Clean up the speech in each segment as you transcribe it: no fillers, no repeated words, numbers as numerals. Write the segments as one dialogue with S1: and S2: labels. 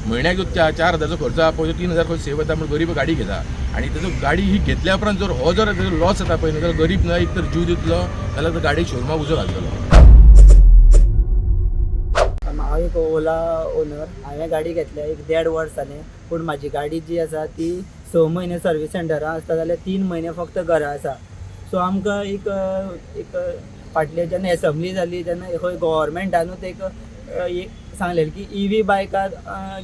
S1: म्हयन्याक जो 4,000चो खर्च आहा पळय 3,000 खर्च सेव जाता म्हणून गरीब गाडी घेता आनी तेजो गाडी ही घेतल्या उपरांत जर हो जर लॉस जाता पळय जाल्यार गरीब न्हय एक तर जीव दितलो नाल्यार गाडयेक शोरूमाक उजो घालतलो.
S2: हांव एक ओला ओनर. हांवें गाडी घेतल्या एक 1.5 वर्स जालें, पूण म्हाजी गाडी जी आसा ती 6 म्हयने सर्वीस सेंटरां आसता जाल्यार 3 म्हयने फक्त घरा आसा. सो आमकां एक फाटले जेन्ना एसेंब्ली जाली तेन्ना खंय गव्हर्मेंटानूच एक सांगलेलें की EV बायकार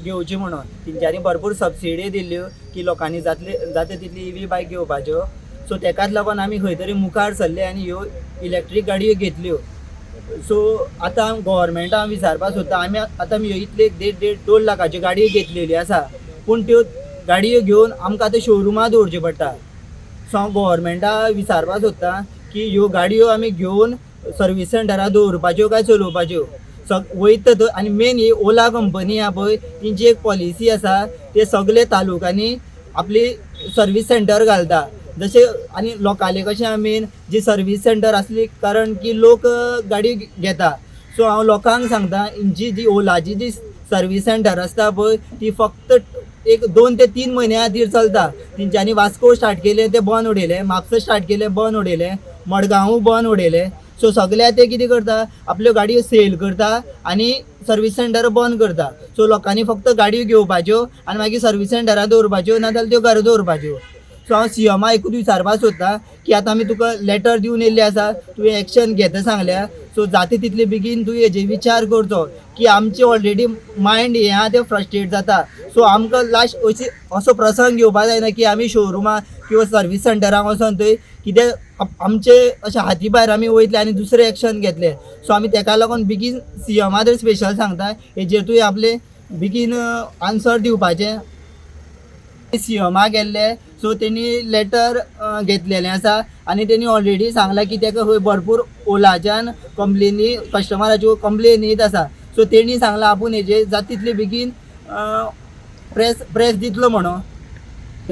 S2: घेवची म्हणून. तेंच्यांनी भरपूर सबसिडी दिल्ल्यो की लोकांनी जाता तितली EV बायक घेवपाच्यो. सो तेकाच लागून आमी खंय तरी मुखार सरले आनी ह्यो इलेक्ट्रीक गाडयो घेतल्यो. सो आतां गव्हर्मेंटाक विचारपाक सोदता, आमी आतां इतले 1.5-2 लाखाच्यो गाडयो घेतलेल्यो आसा, पूण त्यो गाडयो घेवन आमकां आतां शोरुमां दवरचे पडटा. सो हांव गव्हर्मेंटाक विचारपाक सोदता की ह्यो गाडयो आमी घेवन सर्वीस सेंटरां दवरपाच्यो काय चलोवपाच्यो. वयता थंय आनी मेन ही ओला कंपनी आहा पळय तेंची एक पॉलिसी आसा, ते सगळे तालुक्यांनी आपली सर्वीस सेंटर घालता. जशें आनी लोकांले कशें मेन जी सर्वीस सेंटर आसली कारण की लोक गाडी घेता. सो हांव लोकांक सांगता जी ओलाची जी सर्वीस सेंटर आसता पळय ती फक्त एक 2 ते 3 म्हयन्या खातीर चलता. तेंच्यांनी वास्को स्टार्ट केलें तें बंद उडयलें, म्हापसा स्टार्ट केलें बंद उडयलें, मडगांवूय बंद उडयलें. सो सगळ्या ते कितें करता आपल्यो गाडयो सेल करता आनी सर्वीस सेंटर बंद करता. सो लोकांनी फक्त गाडयो घेवपाच्यो आनी मागीर सर्वीस सेंटरां दवरपाच्यो नाजाल्यार त्यो घरा दवरपाच्यो. सो हांव CMाक एकूच विचारपाक सोदता की आतां आमी तुका लेटर दिवन येयल्ले आसा, तुवें एक्शन घेता सांगल्या. सो जाता तितले बेगीन तुवें हेजे विचार करचो की आमचे ऑलरेडी मायंड हें आहा तें फ्रस्ट्रेट जाता. सो आमकां लास्ट असो प्रसंग घेवपाक जायना की आमी शोरुमां किंवा सर्वीस सेंटरांक वचोन थंय कितें आमचे अशें हाती भायर आमी वयतले आनी दुसरें एक्शन घेतले. सो आमी तेका लागून बेगीन CMा तर स्पेशल सांगता हेजेर तुवें आपले बेगीन आन्सर दिवपाचें. CMा गेल्ले सो तेणी लेटर घेतलेलें आसा आनी तेणी ऑलरेडी सांगलां की तेका खंय भरपूर ओलाच्यान कंप्लेनी कस्टमराच्यो कंप्लेन येत आसा. सो तेणी सांगलां आपूण हेजे जाता तितले बेगीन प्रेस दितलो म्हणून.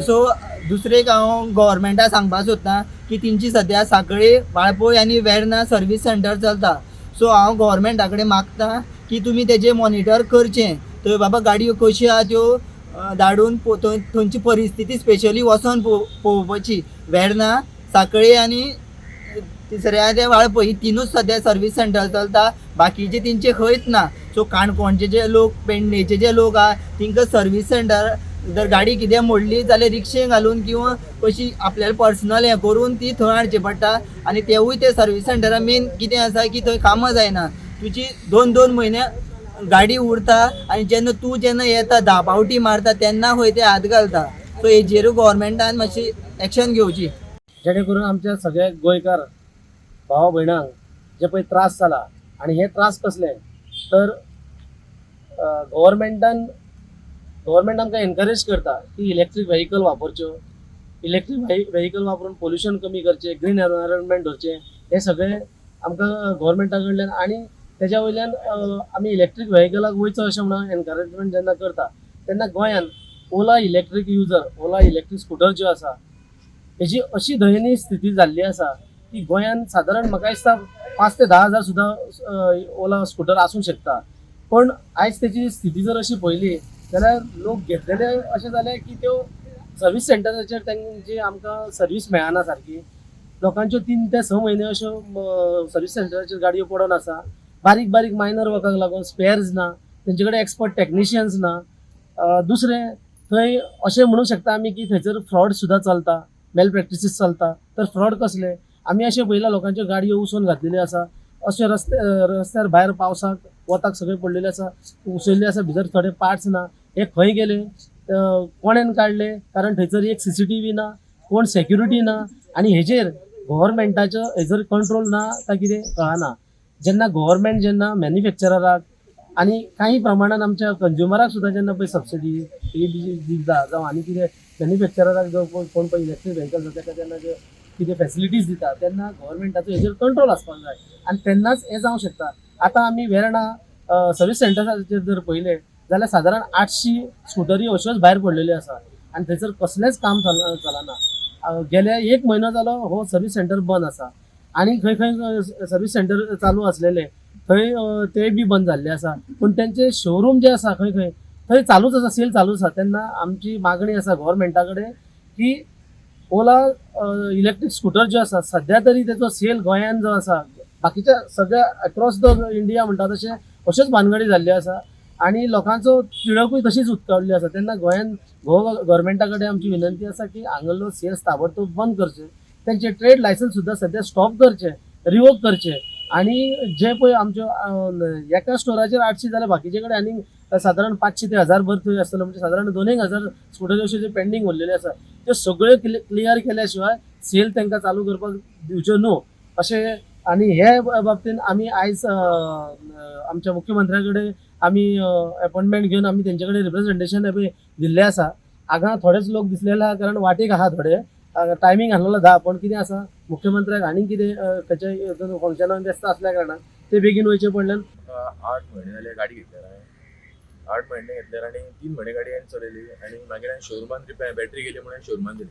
S2: सो दुसरें हांव गव्हर्मेंटाक सांगपाक सोदतां की तेंची सद्या सांकळे, वाळपय आनी वेर्ना सर्वीस सेंटर चलता. सो हांव गव्हर्मेंटा कडेन मागतां की तुमी तेजें मॉनिटर करचें. थंय बाबा गाडयो कश्यो आहा त्यो धाडून थंयची परिस्थिती स्पेशली वचोन पळोवपाची. वेर्ना, सांकळे आनी तिसऱ्या ते वाळपय ही तिनूच सद्या सर्वीस सेंटर चलता, बाकीचे तेंचे खंयच ना. सो काणकोणचे जे लोक, पेडणेचे जे लोक आहा तेंकां सर्वीस सेंटर जर गाडी कितें मोडली जाल्यार रिक्षेक घालून किंवा कशी आपल्याला पर्सनल हें करून ती थंय हाडची पडटा. आनी तेवूय ते सर्वीस सेंटरान मेन कितें आसा की थंय कामां जायना. तुजी 2-2 म्हयने गाडी उरता आनी जेन्ना येता 10 पावटी मारता तेन्ना खंय ते हात घालता. सो हेजेरूय गव्हर्मेंटान मातशी एक्शन घेवची
S3: जेणे करून आमच्या सगळ्या गोंयकार भावा भयणांक जे पळय त्रास जाला आनी हे त्रास कसले तर गव्हर्मेंटान आमकां एनकरेज करता की इलेक्ट्रीक व्हेकल वापरच्यो, इलेक्ट्रीक व्हेकल वापरून पोल्युशन कमी करचें, ग्रीन एनवायरमेंट धरचें, हे सगळें आमकां गव्हर्मेंटा कडल्यान आनी तेज्या वयल्यान आमी इलेक्ट्रीक व्हेकलाक वयचो अशें म्हणून एनकरेजमेंट जेन्ना करता तेन्ना गोंयान ओला इलेक्ट्रीक युजर, ओला इलेक्ट्रीक स्कुटर ज्यो आसा हेजी अशी दयनीय स्थिती जाल्ली आसा की गोंयान सादारण म्हाका दिसता 5 ते 10 हजार सुद्दां ओला स्कुटर आसूंक शकता. पण आयज तेची स्थिती जर अशी पळयली जाल्यार लोक घेतलेले अशें जाले की त्यो सर्वीस सेंटराचेर तेंची आमकां सर्वीस मेळना सारकी. लोकांच्यो 3 ते 6 म्हयने अश्यो सर्वीस सेंटराचेर गाडयो पडून आसा. बारीक बारीक मायनर वर्काक लागून स्पेअर्स ना, तेंचे कडेन एक्सपर्ट टेक्निशियन्स ना. दुसरें थंय अशें म्हणूंक शकता आमी की थंयसर फ्रॉड सुद्दां चलता, मेल प्रॅक्टिसीस चलता. तर फ्रॉड कसले आमी अशें पयला लोकांच्यो गाडयो उसोवन घातलेल्यो आसा. अशे रस्त्यार भायर पावसाक वताक सगळे पडलेले आसा, उसयल्ले आसा, भितर थोडे पार्ट्स ना. हे खंय गेले, कोणेन काडले, कारण थंयसर एक CCTV ना, कोण सेक्युरिटी ना आनी हेजेर गव्हर्मेंटाचो हेजर कंट्रोल ना काय कितें कळना. जेन्ना मॅन्युफॅक्चरराक आनी काही प्रमाणात आमच्या कंज्युमराक सुद्दां जेन्ना पळय सबसिडी दिता जावं आनी कितें मॅन्युफॅक्चरराक जो कोण पळय इलेक्ट्रीक व्हेकल जाता तेका जेन्ना जे कितें फॅसिलिटीज दिता तेन्ना गव्हर्मेंटाचो हेजेर कंट्रोल आसपाक जाय आनी तेन्नाच हें जावंक शकता. आतां आमी वेर्णा सर्वीस सेंटराचेर जर पळयलें जाल्यार सादारण 800 स्कुटरी अश्योच भायर पडलेल्यो आसा आनी थंयसर कसलेंच काम चलना. गेल्या 1 म्हयनो जालो हो सर्वीस सेंटर बंद आसा आनी खंय सर्वीस सेंटर चालू आसलेले थंय ते बी बंद जाल्ले आसा. पूण तेंचे शोरूम जे आसा खंय थंय चालूच आसा, सेल चालूच आसा. तेन्ना आमची मागणी आसा गव्हर्मेंटा कडेन की ओला इलेक्ट्रीक स्कुटर जो आसा सध्या तरी तेचो सेल गोंयांत जो आसा बाकीच्या सगळ्या अक्रॉस द इंडिया म्हणटा तशें अश्योच भानगडी जाल्ल्यो आसा आनी लोकांचो तिडकूय तशीच उदकावल्ली आसा. तेन्ना गोंयांत गव्हर्मेंटा कडेन आमची विनंती आसा की हांगलो सेल्स ताबडतोब बंद करचे, तेंचे ट्रेड लायसन्स सुद्दां सध्या स्टॉप करचे, रिवोक करचे आणि जे पळय आमच्यो एका स्टोराचेर 800 जाल्यार बाकीचे कडेन आनी सादारण 500 ते 1000 भर थंय आसतलो, म्हणजे सादारण 2000 स्कुटर अशे जे पेंडींग उरलेले आसा ते सगळे क्लियर केल्या शिवाय सेल तांकां चालू करपाक दिवच्यो न्हू अशें. आनी हे बाबतींत आमी आयज आमच्या मुख्यमंत्र्या कडेन आमी अपॉइंटमेंट घेवन आमी तेंचे कडेन रिप्रेझेंटेशन दिल्लें आसा. हांगा थोडेच लोक दिसलेले आहा कारण वाटेक आहा थोडे, टायमींग आहलेलो 10, पण कितें आसा मुख्यमंत्र्याक आनी कितें खंयच्या फंक्शनान व्यस्त असल्या कारणान ते बेगीन वयचे पडल्यान
S1: 8 महिने जाले गाडी घेतल्या. 8 महिने घेतल्यार आनी 3 महिने गाडी हांवें चलयली आनी मागीर हांवें शोरुमान बॅटरी गेली म्हणून शोरुमान दिली.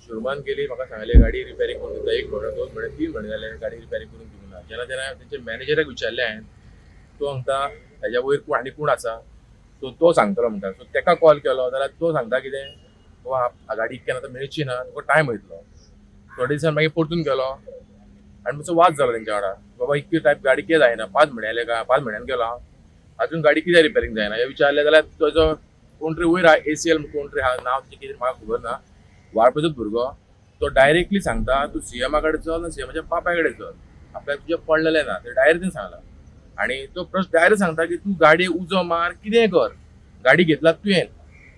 S1: शोरुमान गेली, म्हाका सांगले गाडी रिपेरिंग करून दिता. 1 म्हयनो 2 म्हयने 3 म्हयने जाले गाडी रिपेरिंग करून दिवना. जेन्ना तेंचे मॅनेजराक विचारलें हांवें, तो सांगता हेज्या वयर आनी कोण आसा, तो सांगतलो म्हणटा. सो ताका कॉल केलो जाल्यार तो सांगता कितें, तो गाडी इतक्यान आतां मेळची ना, तुका टायम वयतलो. थोड्या दिसान मागीर परतून गेलो आनी मातसो वाद जालो तेंच्या वांगडा. बाबा इतकी टायप गाडी कितें जायना, 5 म्हयने जाले काय, 5 म्हयन्यान गेलो हांव, अजून गाडी कित्याक रिपेरिंग जायना हें विचारलें जाल्यार ताजो कोण तरी वयर ACL कोण तरी आहा, नांव तें कितें म्हाका खबर ना, वाळपयचोच भुरगो, तो डायरेक्टली सांगता तूं CMा कडेन चल, CMाच्या बापाय कडेन चल, आपल्याक तुजें पडलेलें ना, ते डायरेक्ट सांगला. आनी तो प्रश्न डायरेक्ट सांगता की तूं गाडये उजो मार, कितेंय कर, गाडी घेतला तुवें,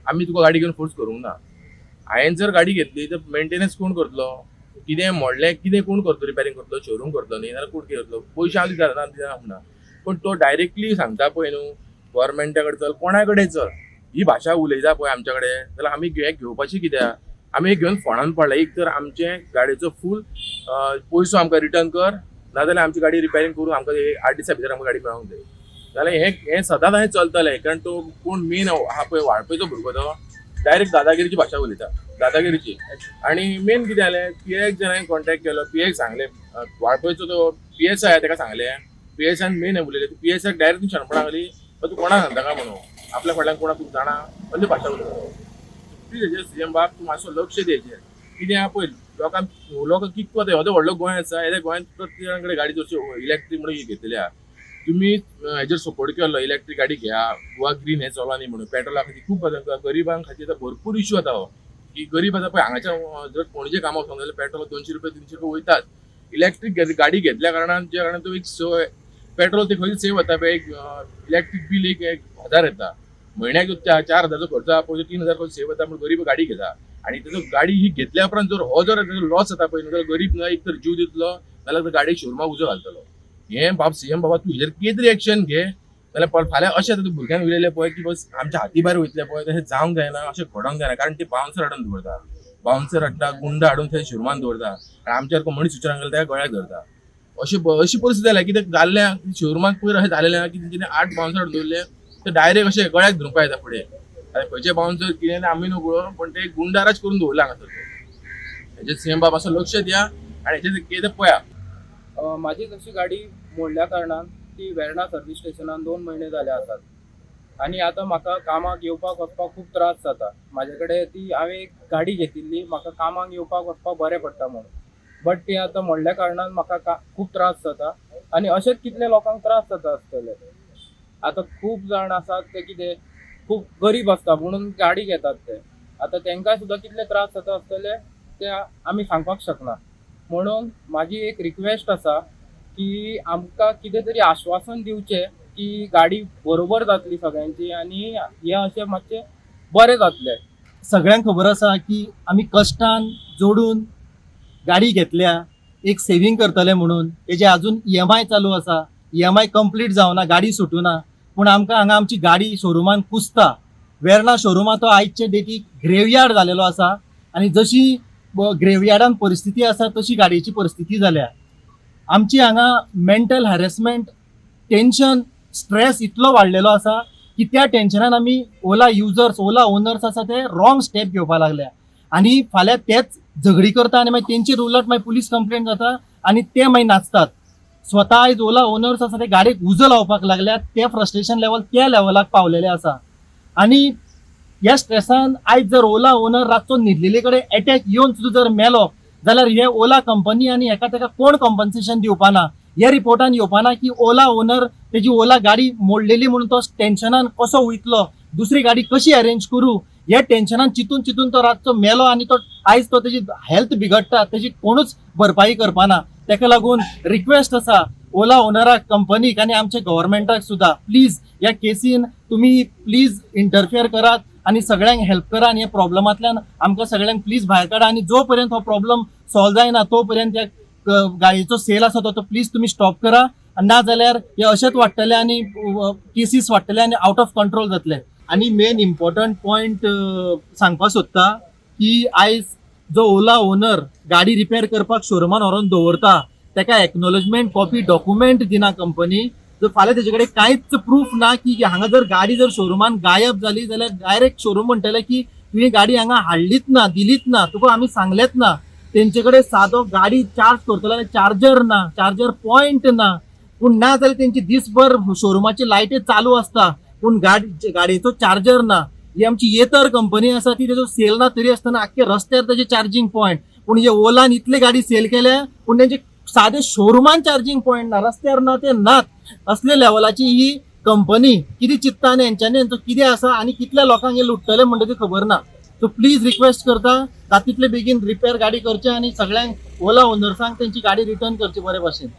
S1: आमी तुका गाडी घेवन फोर्स करूंक ना. हांवें जर गाडी घेतली तर मेंटेनन्स कोण करतलो, कितें मोडलें कितें कोण करतलो, रिपेरिंग करतलो, शोरूम करतलो न्ही, नाल्यार कोण कितें करतलो, पयशे हांव दिता ना दिना म्हणना. पण तो डायरेक्टली सांगता पळय न्हू, गव्हर्मेंटा कडेन चल, कोणा कडेन चल, ही भाशा उलयता पळय आमच्या कडेन, जाल्यार आमी घेवपाची कित्याक, आमी घेवन फोंडान पडला. एक तर आमचे गाडयेचो फूल पयसो आमकां रिटर्न कर, नाजाल्यार आमची गाडी रिपेरिंग करून आमकां 8 दिसा भितर आमकां गाडी मेळोंक जाय. जाल्यार हें सदांच हांवें चलतलें, कारण तो कोण मेन आहा पळय वाळपयचो भुरगो तो डायरेक्ट दादागिरीची भाशा उलयता, दादागिरीची. आनी मेन कितें जालें, PAक जर हांवें कॉन्टेक्ट केलो, PAक सांगलें, वाळपयचो तो PSI आहा ताका सांगलें, PSIन मेन उलयलें, PSIक डायरेक्ट शणपणां लागली, तूं कोणाक सांगता काय म्हणून, आपल्या फाटल्यान कोणाक तूं जाणा असली भाशा उलयता. प्लीज हेजेर CM बाब तूं मातसो लक्ष द्यायचें. कितें आहा पळय, लोक कितको येदो व्हडलो गोंय आसा, ह्या गोंयांत प्रत्येका कडेन गाडी जशी इलेक्ट्रीक म्हणून ही घेतलेली आहा. तुम्ही हेजेर सपोर्ट केलो, इलेक्ट्रीक गाडी घ्या, गोवा ग्रीन हें चलो न्ही म्हणून, पेट्रोला खातीर खूब गरिबां खातीर भरपूर इश्यू जाता हो, की गरीब आसा पळय हांगाच्या जर पणजे कामां वचूंक जाल्यार पेट्रोल 200 रुपया 300 रुपया वयतात. इलेक्ट्रीक गाडी घेतल्या कारणान ज्या कारणान तो एक पेट्रोल ते खंय सेव जाता पळय, एक इलेक्ट्रीक बील एक 1000 येता म्हयन्याक, 4000चो खर्च आहा, पयलीं 3000 खंय सेव जाता म्हणून गरीब गाडी घेता. आनी तेजो गाडी ही घेतल्या उपरांत जर लॉस जाता पळय जाल्यार गरीब ना एक तर जीव दितलो, नाल्यार गाडयेक शोरुमाक उजो घालतलो. हें बाब CM बाबा तूं हेजेर कितें तरी एक्शन घे, जाल्यार फाल्यां अशें तूं भुरग्यांक उलयलें पळय की बस आमच्या हाती भायर वयतलें पळय, तशें जावंक जायना, अशें घडोंक जायना. कारण ते बाउन्सर हाडून दवरता, बाउन्सर हाडटा, गुंड हाडून थंय शोरुमान दवरता, आनी आमच्या मनीस विचारांक गेल्यार त्या गळ्याक धरता. अशी परिस्थिती जाल्या, कितें जाल्ल्या शोरुमाक पयर अशें जालेलें ना की तेंच्यांनी 8 बाउन्सर हाडून दवरले, ते डायरेक्ट अशें गळ्याक धरूंक येता फुडें. खंयचे बाउन्सर कितें आमी न्हू, पण ते गुंडाराज करून दवरला हांगासर. हेजेर CM बाब असो लक्ष दिया आनी हेजेर कितें पळया.
S4: माझी जशी गाडी मोडल्या कारणान ती वेर्णा सर्व्हिस स्टेशनान 2 महिने जाले आसात आणि आता म्हाका कामाक येवपाक वचपाक खूब त्रास जाता. म्हाजे कडेन ती हांवें एक गाडी घेतिल्ली म्हाका कामाक येवपाक वचपाक बरें पडटा म्हणून, बट ती आतां मोडल्या कारणान म्हाका खूब त्रास जाता आनी अशेंच कितले लोकांक त्रास जाता आसतले. आतां खूब जाण आसात ते कितें खूब गरीब आसता म्हणून गाडी घेतात ते, आतां तांकां सुद्दां कितले त्रास जाता आसतले ते आमी सांगपाक शकना. म्हणून माझी एक रिक्वेस्ट आसा की आमकां कितें तरी आश्वासन दिवचें की गाडी बरोबर जातली सगळ्यांची आनी हें अशें मातशें बरें जातलें.
S5: सगळ्यांक खबर आसा की आमी कश्टान जोडून गाडी घेतल्या, एक सेविंग करतले म्हणून, तेजे अजून EMI चालू आसा, EMI कंप्लीट जावना, गाडी सुटूना, पूण आमकां हांगा आमची गाडी शोरुमान कुसता. वेर्णा शोरुमा तो आयचे डेटीक ग्रेवयार्ड जालेलो आसा आनी जशी ग्रेवयार्डान परिस्थिती आसा तशी गाडयेची परिस्थिती जाल्या. आमची हांगा मेंटल हॅरेसमेंट, टेन्शन, स्ट्रेस इतलो वाडलेलो आसा की त्या टेन्शनान आमी ओला ओनर्स आसा ते रॉंग स्टेप घेवपाक लागल्या आनी फाल्यां तेच झगडी करता आनी मागीर तेंचेर उलट मागीर पुलीस कंप्लेंट जाता आनी ते मागीर नाचतात. स्वता आयज ओला ओनर्स आसा ते गाडयेक उजो लावपाक लागल्यात, ते फ्रस्ट्रेशन लेवल त्या लेवलाक पावलेले आसा. आणि ह्या स्ट्रेसान आयज जर ओला ओनर रातचो न्हिदलेले कडेन अटॅक येवन सुद्दां जर मेलो जाल्यार हे ओला कंपनी आनी हेका तेका कोण कॉम्पन्सेशन दिवपाना. ह्या रिपोर्टान येवपाना की ओला ओनर तेजी ओला गाडी मोडलेली म्हणून तो टेन्शनान कसो वयतलो, दुसरी गाडी कशी अरेंज करू, हे टेन्शनान चिंतून चिंतून तो रातचो मेलो आनी तो आयज तो तेजी हेल्थ बिगडटा, तेजी कोणूच भरपाई करपाना. तेका लागून रिक्वेस्ट आसा ओला ओनराक, कंपनीक आनी आमच्या गव्हर्मेंटाक सुद्दां, प्लीज ह्या केसीन तुमी प्लीज इंटरफियर करात आणि सगळ्यांक हेल्प करा आणि या प्रॉब्लमांतल्यान आमकां सगळ्यांक प्लीज भायर काडा. आणि जो पर्यंत हो प्रॉब्लम सॉल्व जायना तो पर्यंत या गाडयेचो सेल आसा तो प्लीज तुम्ही स्टॉप करा. ना जाल्यार हे अशेंच वाडटले आणि केसीस वाडटले आणि आउट ऑफ कंट्रोल जातले. आणि मेन इम्पॉर्टंट पॉयंट सांगपाक सोदता की आयज जो ओला ओनर गाडी रिपेअर करपाक शोरूमान व्हरून दवरता तेका एक्नॉलेजमेंट कॉपी डॉक्युमेंट दिना कंपनी. जर फाल्यां तेजे कडेन कांयच प्रूफ ना की हांगा जर गाडी जर शोरूमान गायब जाली जाल्यार डायरेक्ट शोरूम म्हणटले की तुवें गाडी हांगा हाडलीच ना, दिलीच ना, तुका आमी सांगलेच ना. तेंचे कडेन सादो गाडी चार्ज करतलो जाल्यार चार्जर ना, चार्जर पॉयंट ना. पूण ना जाल्यार तेंची दिसभर शोरूमाची लायटी चालू आसता पूण गाडयेचो चार्जर ना. ही आमची येतर कंपनी आसा ती तेजो सेल ना तरी आसतना आख्खे रस्त्यार तेजे चार्जिंग पॉयंट. पूण हे ओलान इतले गाडी सेल केल्या पूण तेंचे सादे शोरूमान चार्जिंग पॉयंट ना, रस्त्यार ना ते नात. असले लेवलाची ही कंपनी कितें चित्ता आनी हेंच्यांनी हेंचो कितें आसा आनी कितल्या लोकांक हे लुटतले म्हणटा ते खबर ना. सो प्लीज रिक्वेस्ट करता तातूंतले बेगीन रिपेअर गाडी करचे आनी सगळ्यांक ओला ओनर्सांक तेंची गाडी रिटर्न करची बरे भाशेन.